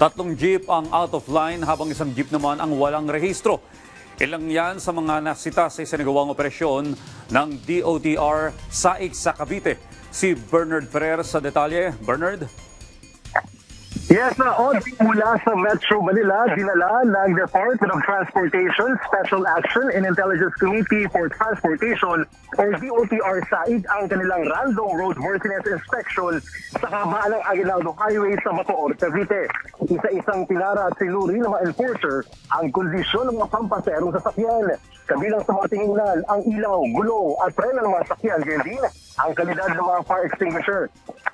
Tatlong jeep ang out of line habang isang jeep naman ang walang rehistro. Ilang yan sa mga nasita sa isinagawang operasyon ng DOTR SAIC sa Cavite. Si Bernard Ferrer sa detalye. Bernard? Yes, Audrey, mula sa Metro Manila, dinala ng Department of Transportation Special Action and Intelligence Committee for Transportation or DOTR SAIC ang kanilang random roadworthiness inspection sa kabaan ng Aguinaldo Highway sa Bacoor, Cavite. Isa-isang tinara at sinuri ng mga enforcer ang kondisyon ng mga pampaserong sasakyan. Kabilang sa mga tinginan ang ilaw, gulong at preno ng mga sasakyan, ganyan din ang kalidad ng mga fire extinguisher.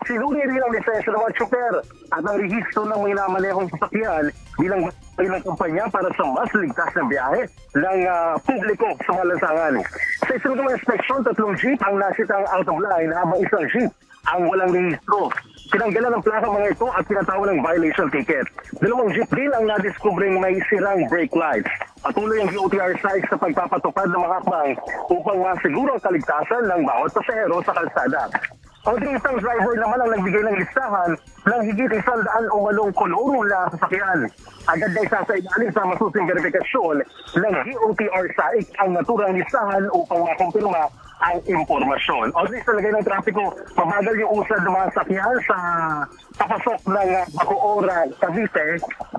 Sinuri rin ang lisensya ng mga tsuper at ang rehistro ng mga namanehong sasakyan bilang ng kampanya para sa mas ligtas na biyahe ng publiko sa mga lansangan. Sa isang mga inspeksyon, 3 jeep ang nasitang out of line habang isang jeep ang walang rehistro. Tinanggalan ng plaka mga ito at pinatawan ng violation ticket. 2 jeep din ang nadiskubring may sirang brake lights. Patuloy ang DOTR SAIC sa pagpapatupad ng mga hakbang upang masiguro ang kaligtasan ng bawat pasahero sa kalsada. Audrey, isang driver naman ang nagbigay ng listahan ng higit 100 umanong koloro na sasakyan. Agad na isasailalim sa masusing verifikasyon ng DOTR SAIC ang naturang listahan upang makumpirma ang impormasyon. Audrey, sa lagay ng trapiko, mabagal yung usad ng mga sakyan sa papasok ng Bacoor, Cavite,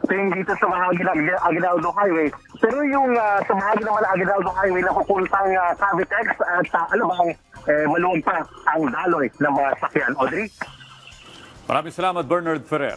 dito sa bahagi ng Aguinaldo Highway. Pero yung sa bahagi naman ng Aguinaldo Highway na pupuntang Cavitex at Alabang, maluwag pa ang daloy ng mga sakyan. Audrey? Maraming salamat, Bernard Ferrer.